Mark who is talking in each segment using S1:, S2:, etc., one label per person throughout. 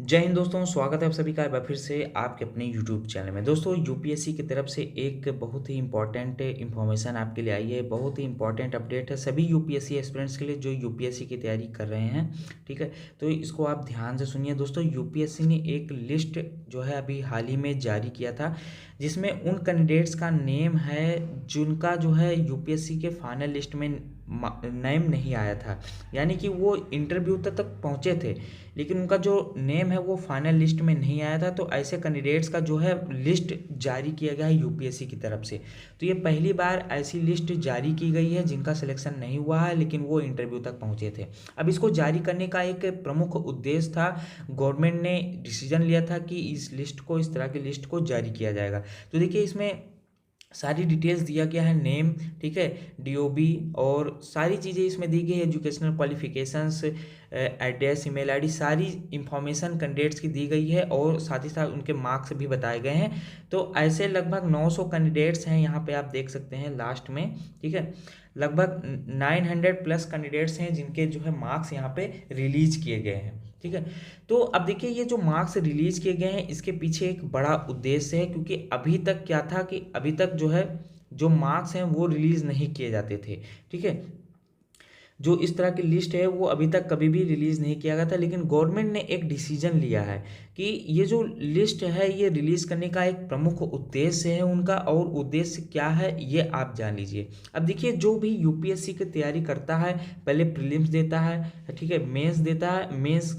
S1: जय हिंद दोस्तों, स्वागत है आप सभी का एक बार फिर से आपके अपने यूट्यूब चैनल में। दोस्तों, यूपीएससी की तरफ से एक बहुत ही इंपॉर्टेंट इन्फॉर्मेशन आपके लिए आई है। बहुत ही इंपॉर्टेंट अपडेट है सभी यूपीएससी एस्पिरेंट्स के लिए जो यूपीएससी की तैयारी कर रहे हैं। ठीक है, तो इसको आप ध्यान से सुनिए। दोस्तों, यूपीएससी ने एक लिस्ट जो है अभी हाल ही में जारी किया था, जिसमें उन कैंडिडेट्स का नेम है जिनका जो है यूपीएससी के फाइनल लिस्ट में नेम नहीं आया था। यानी कि वो इंटरव्यू तक पहुँचे थे, लेकिन उनका जो नेम है वो फाइनल लिस्ट में नहीं आया था। तो ऐसे कैंडिडेट्स का जो है लिस्ट जारी किया गया है यूपीएससी की तरफ से। तो ये पहली बार ऐसी लिस्ट जारी की गई है जिनका सिलेक्शन नहीं हुआ है, लेकिन वो इंटरव्यू तक पहुंचे थे। अब इसको जारी करने का एक प्रमुख उद्देश्य था, गवर्नमेंट ने डिसीजन लिया था कि इस तरह की लिस्ट को जारी किया जाएगा। तो देखिए, इसमें सारी डिटेल्स दिया गया है, नेम, ठीक है, डीओबी और सारी चीज़ें इसमें दी गई है, educational qualifications, address, email ID, सारी इंफॉर्मेशन कैंडिडेट्स की दी गई है और साथ ही साथ उनके मार्क्स भी बताए गए हैं। तो ऐसे लगभग 900 कैंडिडेट्स हैं, यहाँ पे आप देख सकते हैं लास्ट में। ठीक है, लगभग 900 प्लस कैंडिडेट्स हैं जिनके जो है मार्क्स यहाँ पे रिलीज किए गए हैं। ठीक है, तो अब देखिए, ये जो मार्क्स रिलीज किए गए हैं इसके पीछे एक बड़ा उद्देश्य है, क्योंकि अभी तक क्या था कि अभी तक जो है जो मार्क्स हैं वो रिलीज नहीं किए जाते थे। ठीक है, जो इस तरह की लिस्ट है वो अभी तक कभी भी रिलीज नहीं किया गया था, लेकिन गवर्नमेंट ने एक डिसीजन लिया है कि ये जो लिस्ट है ये रिलीज करने का एक प्रमुख उद्देश्य है उनका। और उद्देश्य क्या है ये आप जान लीजिए। अब देखिए, जो भी यूपीएससी की तैयारी करता है पहले प्रीलिम्स देता है, ठीक है, मेंस देता है, मेंस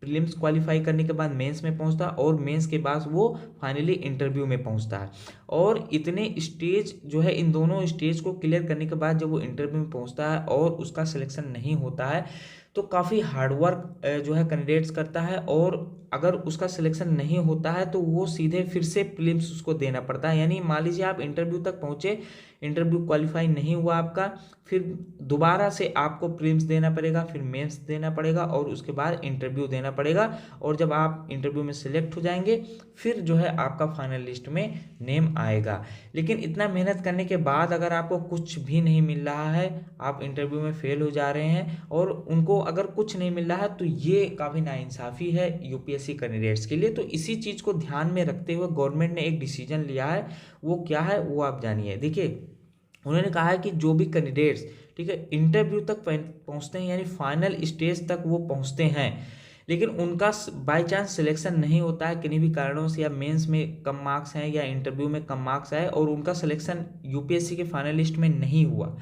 S1: प्रीलिम्स क्वालिफाई करने के बाद मेंस में पहुंचता है और मेंस के बाद वो फाइनली इंटरव्यू में पहुंचता है। और इतने स्टेज जो है, इन दोनों स्टेज को क्लियर करने के बाद जब वो इंटरव्यू में पहुंचता है और उसका सिलेक्शन नहीं होता है, तो काफ़ी हार्डवर्क जो है कैंडिडेट्स करता है। और अगर उसका सिलेक्शन नहीं होता है तो वो सीधे फिर से प्रीलिम्स उसको देना पड़ता है। यानी मान लीजिए आप इंटरव्यू तक पहुंचे, इंटरव्यू क्वालिफाई नहीं हुआ आपका, फिर दोबारा से आपको प्रीलिम्स देना पड़ेगा, फिर मेंस देना पड़ेगा और उसके बाद इंटरव्यू देना पड़ेगा। और जब आप इंटरव्यू में सिलेक्ट हो जाएंगे फिर जो है आपका फाइनल लिस्ट में नेम आएगा। लेकिन इतना मेहनत करने के बाद अगर आपको कुछ भी नहीं मिल रहा है, आप इंटरव्यू में फेल हो जा रहे हैं और उनको अगर कुछ नहीं मिल रहा है, तो ये काफ़ी नाइंसाफ़ी है यूपीएससी कैंडिडेट्स के लिए। तो इसी चीज़ को ध्यान में रखते हुए गवर्नमेंट ने एक डिसीजन लिया है। वो क्या है वो आप जानिए। देखिए, उन्होंने कहा है कि जो भी कैंडिडेट्स, ठीक है, इंटरव्यू तक पहुंचते हैं, यानी फाइनल स्टेज तक वो पहुंचते हैं, लेकिन उनका बाय चांस सिलेक्शन नहीं होता है किन्हीं भी कारणों से, या मेंस में कम मार्क्स हैं या इंटरव्यू में कम मार्क्स आए और उनका सिलेक्शन यूपीएससी के फाइनल लिस्ट में नहीं हुआ,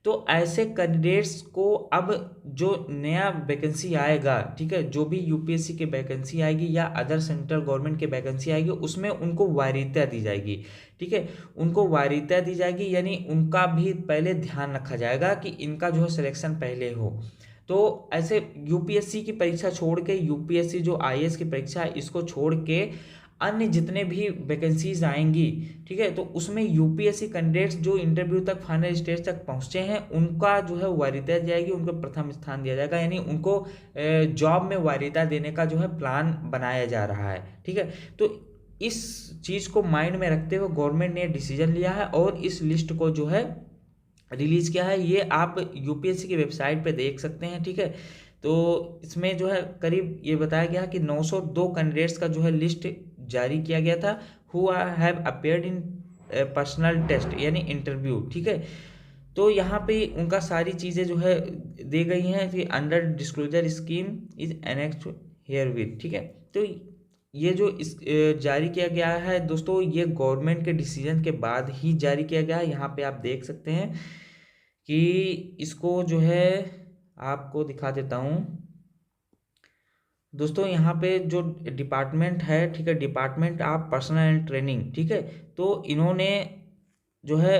S1: तो ऐसे कैंडिडेट्स को अब जो नया वैकेंसी आएगा, ठीक है, जो भी यूपीएससी की वैकेंसी आएगी या अदर सेंट्रल गवर्नमेंट की वैकेंसी आएगी, उसमें उनको वरीयता दी जाएगी। ठीक है, उनको वरीयता दी जाएगी, यानी उनका भी पहले ध्यान रखा जाएगा कि इनका जो है सिलेक्शन पहले हो। तो ऐसे यूपीएससी की परीक्षा छोड़ के, यूपीएससी जो आईएएस की परीक्षा है इसको छोड़ के अन्य जितने भी वैकेंसीज आएंगी, ठीक है, तो उसमें यूपीएससी कैंडिडेट्स जो इंटरव्यू तक फाइनल स्टेज तक पहुंचे हैं उनका जो है वरीयता दी जाएगी, उनको प्रथम स्थान दिया जाएगा, यानी उनको जॉब में वरीयता देने का जो है प्लान बनाया जा रहा है। ठीक है, तो इस चीज़ को माइंड में रखते हुए गवर्नमेंट ने डिसीजन लिया है और इस लिस्ट को जो है रिलीज किया है। ये आप यूपीएससी की वेबसाइट पे देख सकते हैं। ठीक है, तो इसमें जो है करीब ये बताया गया कि 902 कैंडिडेट्स का जो है लिस्ट जारी किया गया था, who have appeared in personal test यानी इंटरव्यू। ठीक है, तो यहाँ पे उनका सारी चीज़ें जो है दी गई हैं कि under disclosure scheme is annexed here with. ठीक है, तो ये जो इस जारी किया गया है दोस्तों, ये गवर्नमेंट के डिसीजन के बाद ही जारी किया गया है। यहाँ पे आप देख सकते हैं कि इसको जो है आपको दिखा देता हूँ दोस्तों। यहाँ पे जो डिपार्टमेंट है, ठीक है, department of personal and training, ठीक है, तो इन्होंने जो है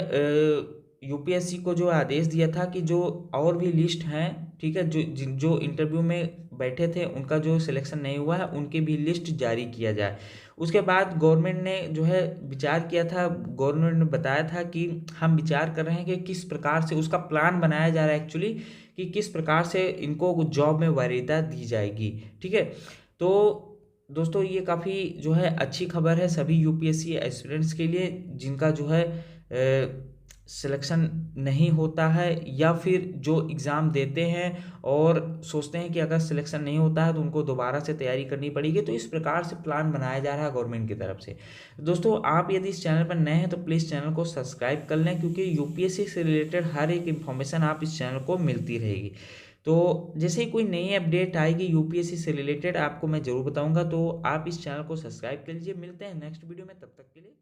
S1: यूपीएससी को जो आदेश दिया था कि जो और भी लिस्ट हैं, ठीक है, जो इंटरव्यू में बैठे थे उनका जो सिलेक्शन नहीं हुआ है उनकी भी लिस्ट जारी किया जाए। उसके बाद गवर्नमेंट ने जो है विचार किया था, गवर्नमेंट ने बताया था कि हम विचार कर रहे हैं कि किस प्रकार से उसका प्लान बनाया जा रहा है एक्चुअली, कि किस प्रकार से इनको जॉब में वरीयता दी जाएगी। ठीक है, तो दोस्तों ये काफ़ी जो है अच्छी खबर है सभी यूपीएससी एस्पिरेंट्स के लिए जिनका जो है सिलेक्शन नहीं होता है, या फिर जो एग्ज़ाम देते हैं और सोचते हैं कि अगर सिलेक्शन नहीं होता है तो उनको दोबारा से तैयारी करनी पड़ेगी। तो इस प्रकार से प्लान बनाया जा रहा है गवर्नमेंट की तरफ से। दोस्तों, आप यदि इस चैनल पर नए हैं तो प्लीज़ चैनल को सब्सक्राइब कर लें, क्योंकि यूपीएससी से रिलेटेड हर एक इन्फॉर्मेशन आप इस चैनल को मिलती रहेगी। तो जैसे ही कोई नई अपडेट आएगी यूपीएससी से रिलेटेड, आपको मैं ज़रूर बताऊँगा। तो आप इस चैनल को सब्सक्राइब कर लीजिए। मिलते हैं नेक्स्ट वीडियो में, तब तक के लिए।